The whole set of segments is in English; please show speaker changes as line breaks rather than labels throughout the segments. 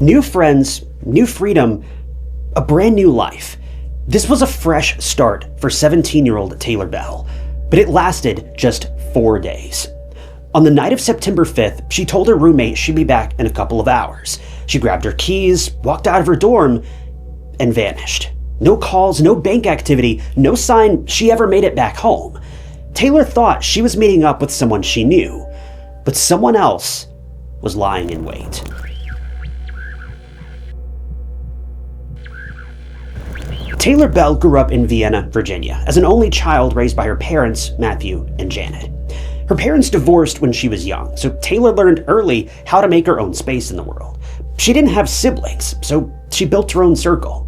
New friends, new freedom, a brand new life. This was a fresh start for 17-year-old Taylor Behl, but it lasted just 4 days. On the night of September 5th, she told her roommate she'd be back in a couple of hours. She grabbed her keys, walked out of her dorm, and vanished. No calls, no bank activity, no sign she ever made it back home. Taylor thought she was meeting up with someone she knew, but someone else was lying in wait. Taylor Behl grew up in Vienna, Virginia, as an only child raised by her parents, Matthew and Janet. Her parents divorced when she was young, so Taylor learned early how to make her own space in the world. She didn't have siblings, so she built her own circle.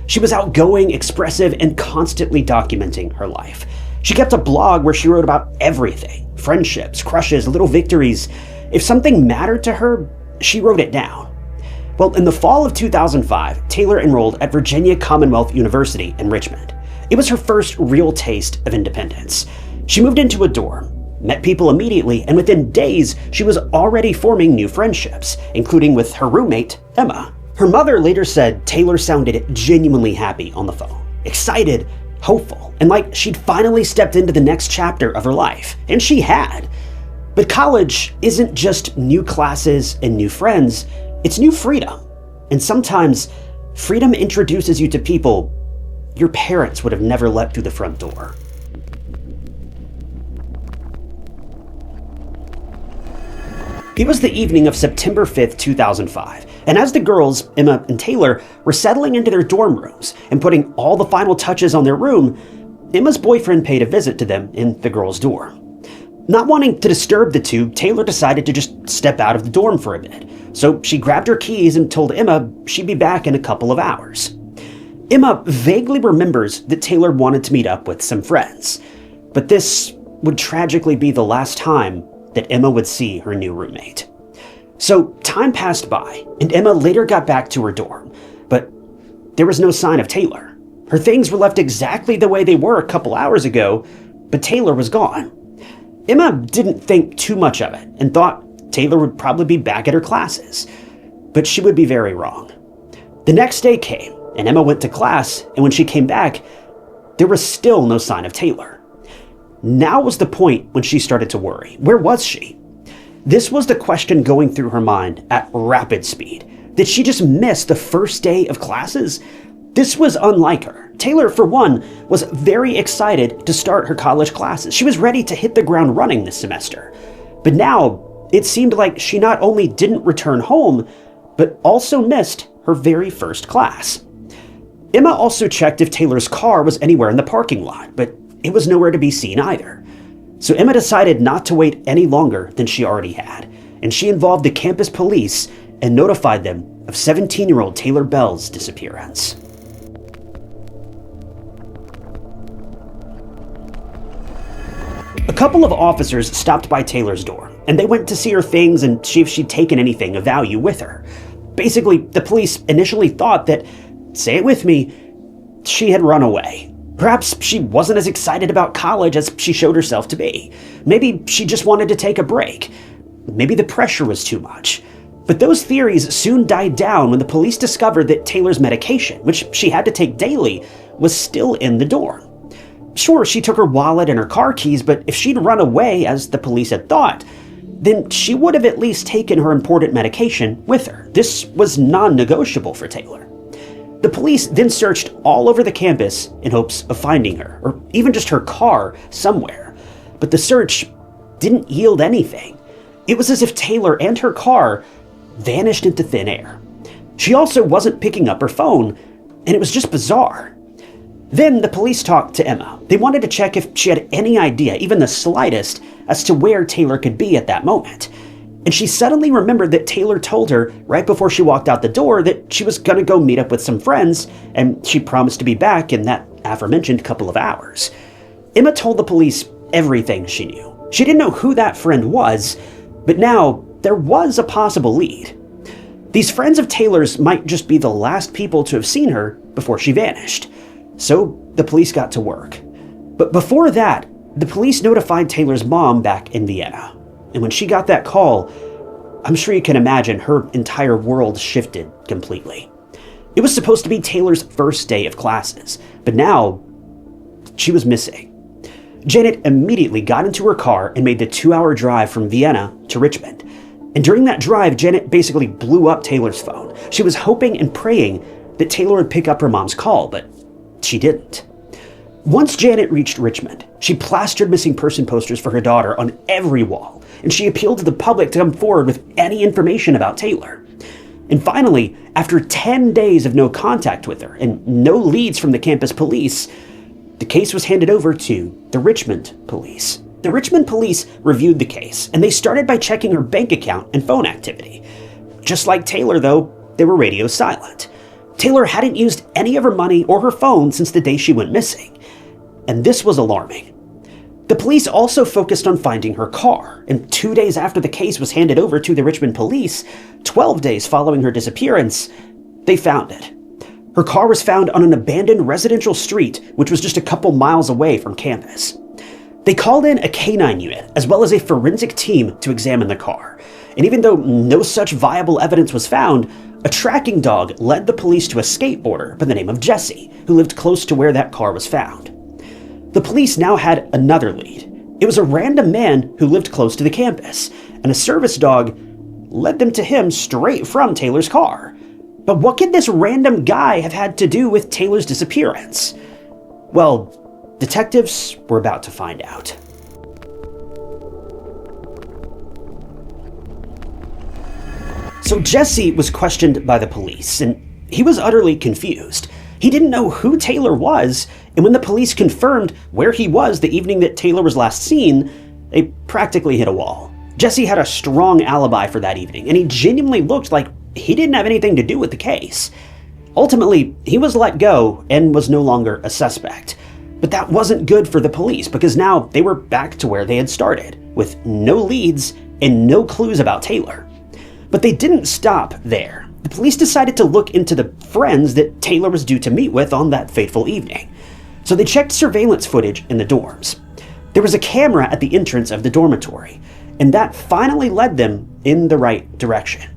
She was outgoing, expressive, and constantly documenting her life. She kept a blog where she wrote about everything: friendships, crushes, little victories. If something mattered to her, she wrote it down. Well, in the fall of 2005, Taylor enrolled at Virginia Commonwealth University in Richmond. It was her first real taste of independence. She moved into a dorm, met people immediately, and within days, she was already forming new friendships, including with her roommate, Emma. Her mother later said Taylor sounded genuinely happy on the phone, excited, hopeful, and like she'd finally stepped into the next chapter of her life. And she had. But college isn't just new classes and new friends, it's new freedom. And sometimes, freedom introduces you to people your parents would have never let through the front door. It was the evening of September 5th, 2005, and as the girls, Emma and Taylor, were settling into their dorm rooms and putting all the final touches on their room, Emma's boyfriend paid a visit to them in the girls' dorm. Not wanting to disturb the two, Taylor decided to just step out of the dorm for a bit. So she grabbed her keys and told Emma she'd be back in a couple of hours. Emma vaguely remembers that Taylor wanted to meet up with some friends, but this would tragically be the last time that Emma would see her new roommate. So time passed by, and Emma later got back to her dorm, but there was no sign of Taylor. Her things were left exactly the way they were a couple hours ago, but Taylor was gone. Emma didn't think too much of it and thought Taylor would probably be back at her classes, but she would be very wrong. The next day came, and Emma went to class, and when she came back, there was still no sign of Taylor. Now was the point when she started to worry. Where was she? This was the question going through her mind at rapid speed. Did she just miss the first day of classes? This was unlike her. Taylor, for one, was very excited to start her college classes. She was ready to hit the ground running this semester. But now, it seemed like she not only didn't return home, but also missed her very first class. Emma also checked if Taylor's car was anywhere in the parking lot, but it was nowhere to be seen either. So Emma decided not to wait any longer than she already had, and she involved the campus police and notified them of 17-year-old Taylor Behl's disappearance. A couple of officers stopped by Taylor's door, and they went to see her things and see if she'd taken anything of value with her. Basically, the police initially thought that, say it with me, she had run away. Perhaps she wasn't as excited about college as she showed herself to be. Maybe she just wanted to take a break. Maybe the pressure was too much. But those theories soon died down when the police discovered that Taylor's medication, which she had to take daily, was still in the dorm. Sure, she took her wallet and her car keys, but if she'd run away, as the police had thought, then she would have at least taken her important medication with her. This was non-negotiable for Taylor. The police then searched all over the campus in hopes of finding her, or even just her car somewhere. But the search didn't yield anything. It was as if Taylor and her car vanished into thin air. She also wasn't picking up her phone, and it was just bizarre. Then the police talked to Emma. They wanted to check if she had any idea, even the slightest, as to where Taylor could be at that moment. And she suddenly remembered that Taylor told her right before she walked out the door that she was going to go meet up with some friends, and she promised to be back in that aforementioned couple of hours. Emma told the police everything she knew. She didn't know who that friend was, but now there was a possible lead. These friends of Taylor's might just be the last people to have seen her before she vanished. So the police got to work. But before that, the police notified Taylor's mom back in Vienna. And when she got that call, I'm sure you can imagine her entire world shifted completely. It was supposed to be Taylor's first day of classes, but now she was missing. Janet immediately got into her car and made the 2-hour drive from Vienna to Richmond. And during that drive, Janet basically blew up Taylor's phone. She was hoping and praying that Taylor would pick up her mom's call, but she didn't. Once Janet reached Richmond, she plastered missing person posters for her daughter on every wall, and she appealed to the public to come forward with any information about Taylor. And finally, after 10 days of no contact with her and no leads from the campus police, the case was handed over to the Richmond police. The Richmond police reviewed the case, and they started by checking her bank account and phone activity. Just like Taylor, though, they were radio silent. Taylor hadn't used any of her money or her phone since the day she went missing, and this was alarming. The police also focused on finding her car, and 2 days after the case was handed over to the Richmond police, 12 days following her disappearance, they found it. Her car was found on an abandoned residential street, which was just a couple miles away from campus. They called in a canine unit, as well as a forensic team to examine the car. And even though no such viable evidence was found, a tracking dog led the police to a skateboarder by the name of Jesse, who lived close to where that car was found. The police now had another lead. It was a random man who lived close to the campus, and a service dog led them to him straight from Taylor's car. But what could this random guy have had to do with Taylor's disappearance? Well, detectives were about to find out. So Jesse was questioned by the police, and he was utterly confused. He didn't know who Taylor was, and when the police confirmed where he was the evening that Taylor was last seen, they practically hit a wall. Jesse had a strong alibi for that evening, and he genuinely looked like he didn't have anything to do with the case. Ultimately, he was let go and was no longer a suspect. But that wasn't good for the police, because now they were back to where they had started, with no leads and no clues about Taylor. But they didn't stop there. The police decided to look into the friends that Taylor was due to meet with on that fateful evening. So they checked surveillance footage in the dorms. There was a camera at the entrance of the dormitory, and that finally led them in the right direction.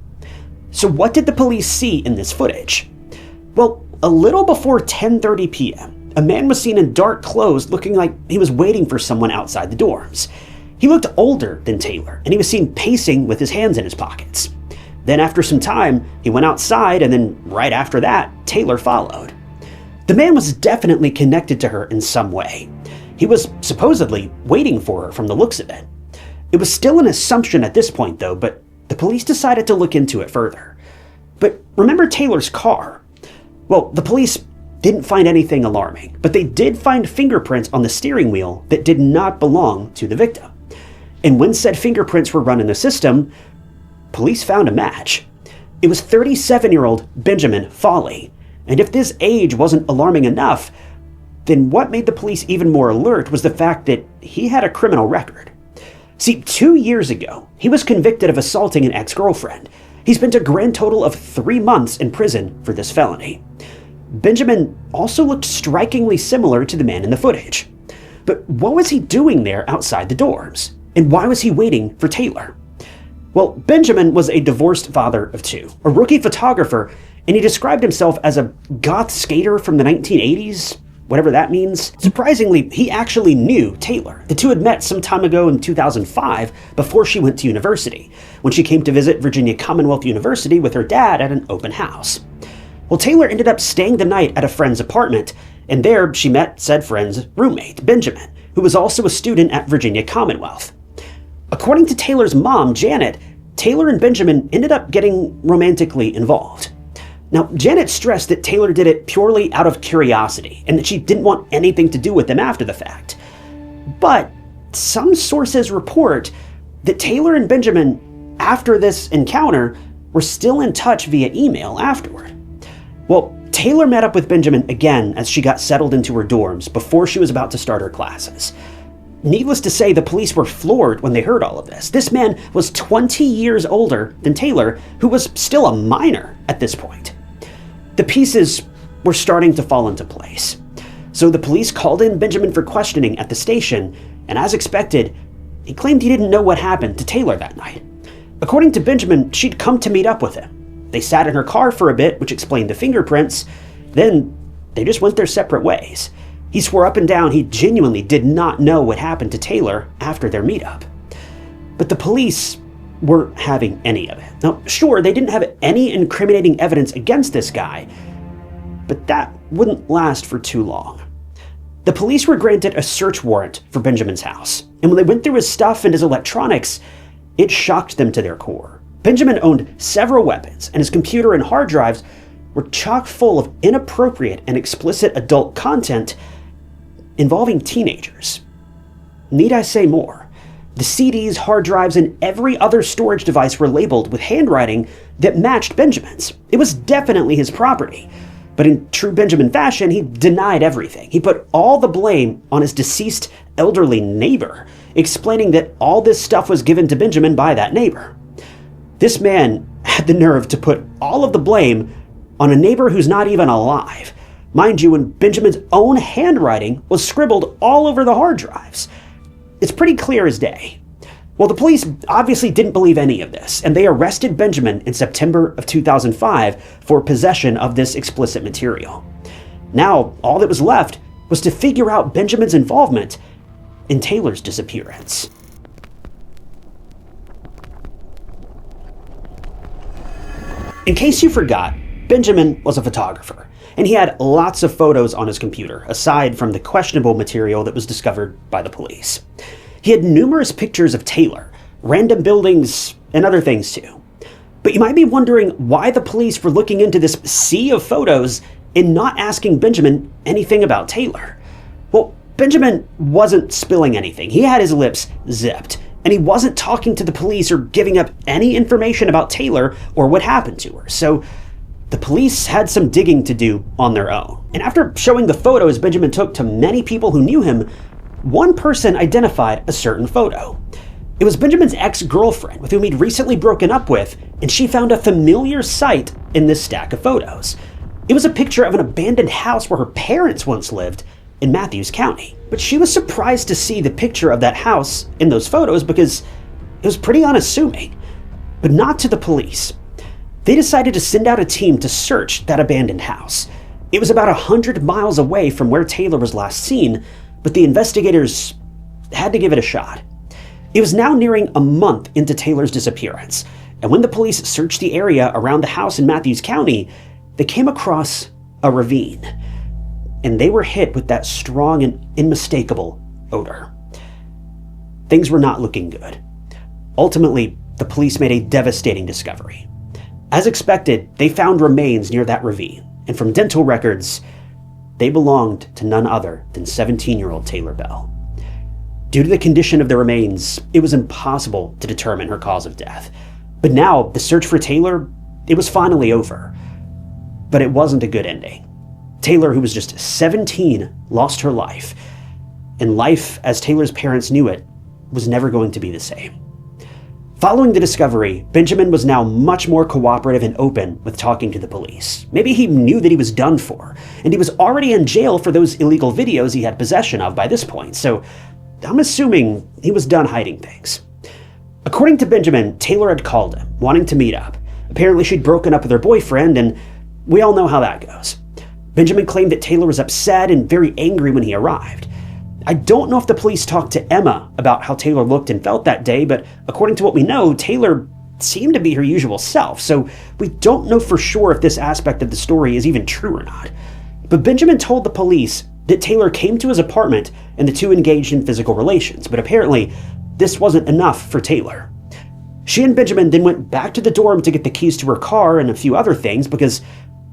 So what did the police see in this footage? Well, a little before 10:30 p.m., a man was seen in dark clothes looking like he was waiting for someone outside the dorms. He looked older than Taylor, and he was seen pacing with his hands in his pockets. Then after some time, he went outside, and then right after that, Taylor followed. The man was definitely connected to her in some way. He was supposedly waiting for her from the looks of it. It was still an assumption at this point, though, but the police decided to look into it further. But remember Taylor's car? Well, the police didn't find anything alarming, but they did find fingerprints on the steering wheel that did not belong to the victim. And when said fingerprints were run in the system, police found a match. It was 37-year-old Benjamin Foley. And if this age wasn't alarming enough, then what made the police even more alert was the fact that he had a criminal record. See, 2 years ago, he was convicted of assaulting an ex-girlfriend. He spent a grand total of 3 months in prison for this felony. Benjamin also looked strikingly similar to the man in the footage. But what was he doing there outside the dorms? And why was he waiting for Taylor? Well, Benjamin was a divorced father of 2, a rookie photographer, and he described himself as a goth skater from the 1980s, whatever that means. Surprisingly, he actually knew Taylor. The two had met some time ago in 2005 before she went to university, when she came to visit Virginia Commonwealth University with her dad at an open house. Well, Taylor ended up staying the night at a friend's apartment, and there she met said friend's roommate, Benjamin, who was also a student at Virginia Commonwealth. According to Taylor's mom, Janet, Taylor and Benjamin ended up getting romantically involved. Now, Janet stressed that Taylor did it purely out of curiosity and that she didn't want anything to do with them after the fact. But some sources report that Taylor and Benjamin, after this encounter, were still in touch via email afterward. Well, Taylor met up with Benjamin again as she got settled into her dorms before she was about to start her classes. Needless to say, the police were floored when they heard all of this. This man was 20 years older than Taylor, who was still a minor at this point. The pieces were starting to fall into place. So the police called in Benjamin for questioning at the station, and as expected, he claimed he didn't know what happened to Taylor that night. According to Benjamin, she'd come to meet up with him. They sat in her car for a bit, which explained the fingerprints. Then they just went their separate ways. He swore up and down he genuinely did not know what happened to Taylor after their meetup. But the police weren't having any of it. Now, sure, they didn't have any incriminating evidence against this guy, but that wouldn't last for too long. The police were granted a search warrant for Benjamin's house, and when they went through his stuff and his electronics, it shocked them to their core. Benjamin owned several weapons, and his computer and hard drives were chock full of inappropriate and explicit adult content involving teenagers. Need I say more? The CDs, hard drives, and every other storage device were labeled with handwriting that matched Benjamin's. It was definitely his property. But in true Benjamin fashion, he denied everything. He put all the blame on his deceased elderly neighbor, explaining that all this stuff was given to Benjamin by that neighbor. This man had the nerve to put all of the blame on a neighbor who's not even alive. Mind you, when Benjamin's own handwriting was scribbled all over the hard drives. It's pretty clear as day. Well, the police obviously didn't believe any of this, and they arrested Benjamin in September of 2005 for possession of this explicit material. Now, all that was left was to figure out Benjamin's involvement in Taylor's disappearance. In case you forgot, Benjamin was a photographer, and he had lots of photos on his computer, aside from the questionable material that was discovered by the police. He had numerous pictures of Taylor, random buildings, and other things too. But you might be wondering why the police were looking into this sea of photos and not asking Benjamin anything about Taylor. Well, Benjamin wasn't spilling anything. He had his lips zipped, and he wasn't talking to the police or giving up any information about Taylor or what happened to her. So the police had some digging to do on their own. And after showing the photos Benjamin took to many people who knew him, one person identified a certain photo. It was Benjamin's ex-girlfriend with whom he'd recently broken up with, and she found a familiar sight in this stack of photos. It was a picture of an abandoned house where her parents once lived in Mathews County. But she was surprised to see the picture of that house in those photos because it was pretty unassuming. But not to the police. They decided to send out a team to search that abandoned house. It was about 100 miles away from where Taylor was last seen, but the investigators had to give it a shot. It was now nearing a month into Taylor's disappearance, and when the police searched the area around the house in Mathews County, they came across a ravine, and they were hit with that strong and unmistakable odor. Things were not looking good. Ultimately, the police made a devastating discovery. As expected, they found remains near that ravine, and from dental records, they belonged to none other than 17-year-old Taylor Behl. Due to the condition of the remains, it was impossible to determine her cause of death. But now, the search for Taylor, it was finally over. But it wasn't a good ending. Taylor, who was just 17, lost her life. And life, as Taylor's parents knew it, was never going to be the same. Following the discovery, Benjamin was now much more cooperative and open with talking to the police. Maybe he knew that he was done for, and he was already in jail for those illegal videos he had possession of by this point, so I'm assuming he was done hiding things. According to Benjamin, Taylor had called him, wanting to meet up. Apparently she'd broken up with her boyfriend, and we all know how that goes. Benjamin claimed that Taylor was upset and very angry when he arrived. I don't know if the police talked to Emma about how Taylor looked and felt that day, but according to what we know, Taylor seemed to be her usual self, so we don't know for sure if this aspect of the story is even true or not. But Benjamin told the police that Taylor came to his apartment and the two engaged in physical relations, but apparently this wasn't enough for Taylor. She and Benjamin then went back to the dorm to get the keys to her car and a few other things because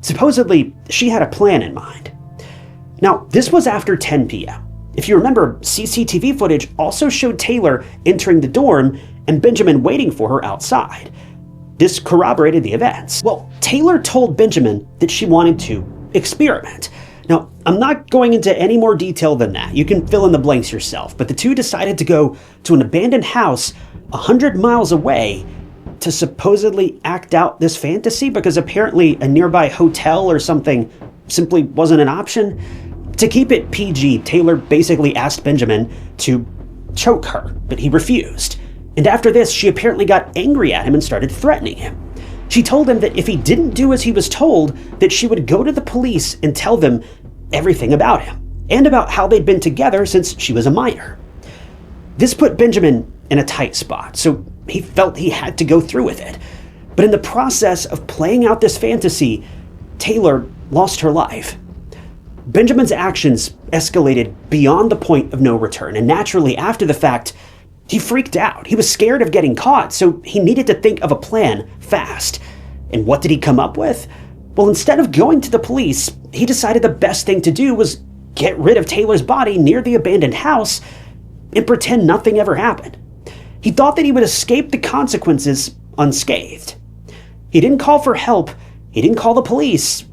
supposedly she had a plan in mind. Now, this was after 10 p.m. If you remember, CCTV footage also showed Taylor entering the dorm and Benjamin waiting for her outside. This corroborated the events. Well, Taylor told Benjamin that she wanted to experiment. Now, I'm not going into any more detail than that. You can fill in the blanks yourself, but the two decided to go to an abandoned house 100 miles away to supposedly act out this fantasy because apparently a nearby hotel or something simply wasn't an option. To keep it PG, Taylor basically asked Benjamin to choke her, but he refused. And after this, she apparently got angry at him and started threatening him. She told him that if he didn't do as he was told, that she would go to the police and tell them everything about him, and about how they'd been together since she was a minor. This put Benjamin in a tight spot, so he felt he had to go through with it. But in the process of playing out this fantasy, Taylor lost her life. Benjamin's actions escalated beyond the point of no return, and naturally, after the fact, he freaked out. He was scared of getting caught, so he needed to think of a plan fast. And what did he come up with? Well, instead of going to the police, he decided the best thing to do was get rid of Taylor's body near the abandoned house and pretend nothing ever happened. He thought that he would escape the consequences unscathed. He didn't call for help. He didn't call the police.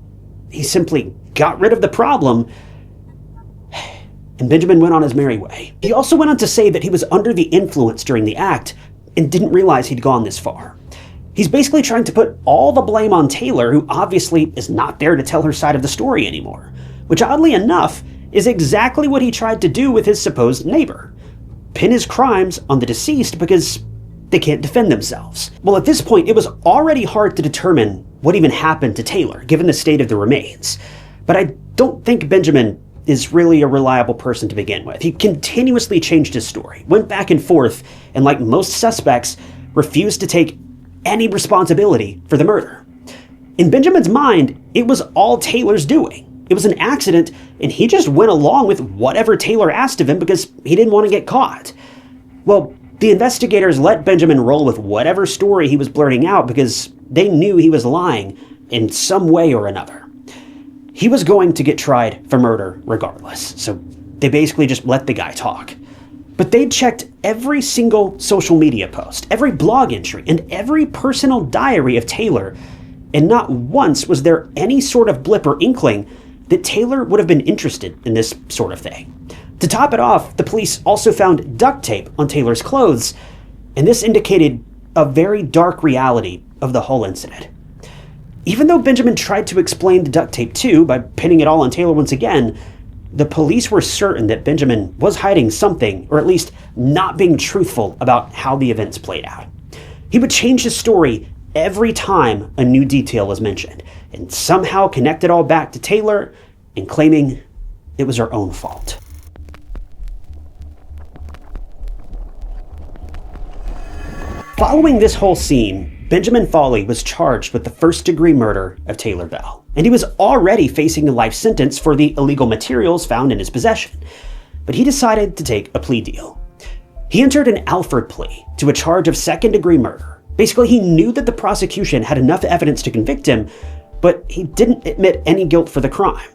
He simply got rid of the problem, and Benjamin went on his merry way. He also went on to say that he was under the influence during the act and didn't realize he'd gone this far. He's basically trying to put all the blame on Taylor, who obviously is not there to tell her side of the story anymore, which oddly enough is exactly what he tried to do with his supposed neighbor. Pin his crimes on the deceased because they can't defend themselves. Well, at this point, it was already hard to determine what even happened to Taylor, given the state of the remains. But I don't think Benjamin is really a reliable person to begin with. He continuously changed his story, went back and forth, and like most suspects, refused to take any responsibility for the murder. In Benjamin's mind, it was all Taylor's doing. It was an accident, and he just went along with whatever Taylor asked of him because he didn't want to get caught. Well, the investigators let Benjamin roll with whatever story he was blurting out because they knew he was lying in some way or another. He was going to get tried for murder regardless, so they basically just let the guy talk. But they checked every single social media post, every blog entry, and every personal diary of Taylor, and not once was there any sort of blip or inkling that Taylor would have been interested in this sort of thing. To top it off, the police also found duct tape on Taylor's clothes, and this indicated a very dark reality of the whole incident. Even though Benjamin tried to explain the duct tape too by pinning it all on Taylor once again, the police were certain that Benjamin was hiding something, or at least not being truthful about how the events played out. He would change his story every time a new detail was mentioned, and somehow connect it all back to Taylor and claiming it was her own fault. Following this whole scene, Benjamin Foley was charged with the first-degree murder of Taylor Behl, and he was already facing a life sentence for the illegal materials found in his possession. But he decided to take a plea deal. He entered an Alford plea to a charge of second-degree murder. Basically, he knew that the prosecution had enough evidence to convict him, but he didn't admit any guilt for the crime.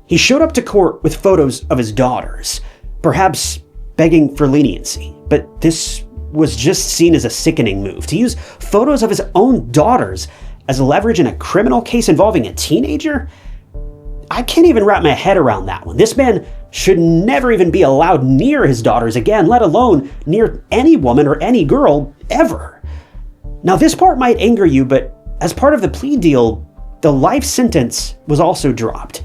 He showed up to court with photos of his daughters, perhaps begging for leniency, but this was just seen as a sickening move. To use photos of his own daughters as leverage in a criminal case involving a teenager? I can't even wrap my head around that one. This man should never even be allowed near his daughters again, let alone near any woman or any girl ever. Now, this part might anger you, but as part of the plea deal, the life sentence was also dropped,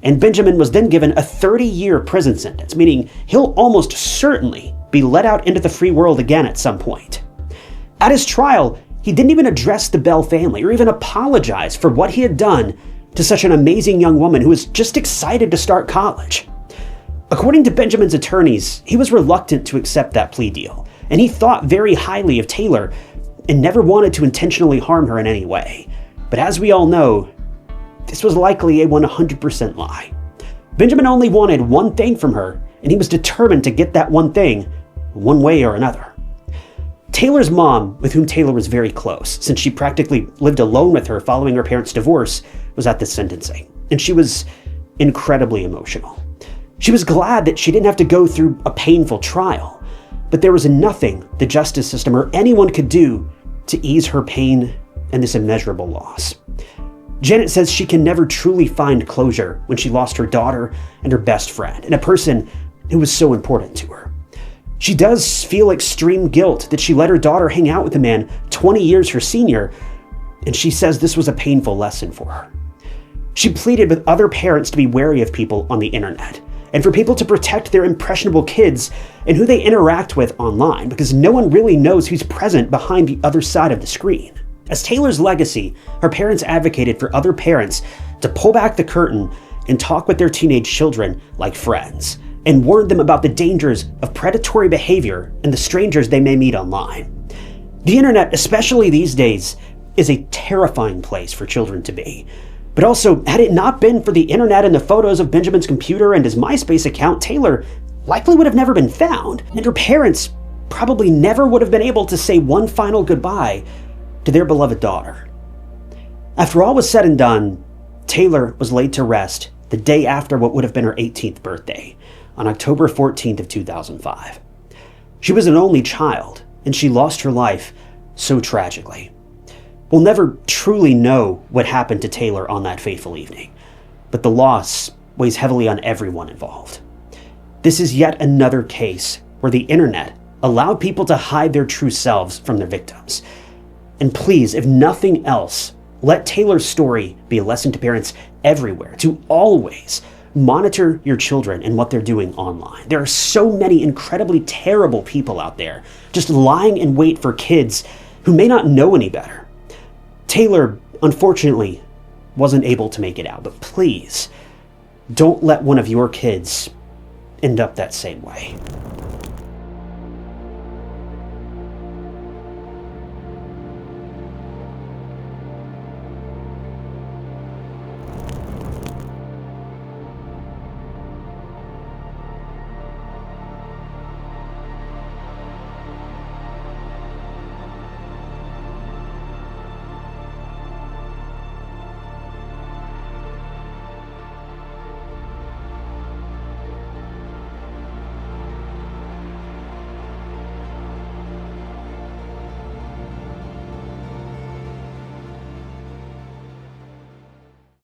and Benjamin was then given a 30-year prison sentence, meaning he'll almost certainly be let out into the free world again at some point. At his trial, he didn't even address the Behl family or even apologize for what he had done to such an amazing young woman who was just excited to start college. According to Benjamin's attorneys, he was reluctant to accept that plea deal, and he thought very highly of Taylor and never wanted to intentionally harm her in any way. But as we all know, this was likely a 100% lie. Benjamin only wanted one thing from her, and he was determined to get that one thing, one way or another. Taylor's mom, with whom Taylor was very close, since she practically lived alone with her following her parents' divorce, was at the sentencing, and she was incredibly emotional. She was glad that she didn't have to go through a painful trial, but there was nothing the justice system or anyone could do to ease her pain and this immeasurable loss. Janet says she can never truly find closure when she lost her daughter and her best friend, and a person who was so important to her. She does feel extreme guilt that she let her daughter hang out with a man 20 years her senior, and she says this was a painful lesson for her. She pleaded with other parents to be wary of people on the internet, and for people to protect their impressionable kids and who they interact with online, because no one really knows who's present behind the other side of the screen. As Taylor's legacy, her parents advocated for other parents to pull back the curtain and talk with their teenage children like friends, and warned them about the dangers of predatory behavior and the strangers they may meet online. The internet, especially these days, is a terrifying place for children to be. But also, had it not been for the internet and the photos of Benjamin's computer and his MySpace account, Taylor likely would have never been found, and her parents probably never would have been able to say one final goodbye to their beloved daughter. After all was said and done, Taylor was laid to rest the day after what would have been her 18th birthday, on October 14th of 2005. She was an only child, and she lost her life so tragically. We'll never truly know what happened to Taylor on that fateful evening, but the loss weighs heavily on everyone involved. This is yet another case where the internet allowed people to hide their true selves from their victims. And please, if nothing else, let Taylor's story be a lesson to parents everywhere to always monitor your children and what they're doing online. There are so many incredibly terrible people out there just lying in wait for kids who may not know any better. Taylor, unfortunately, wasn't able to make it out, but please, don't let one of your kids end up that same way.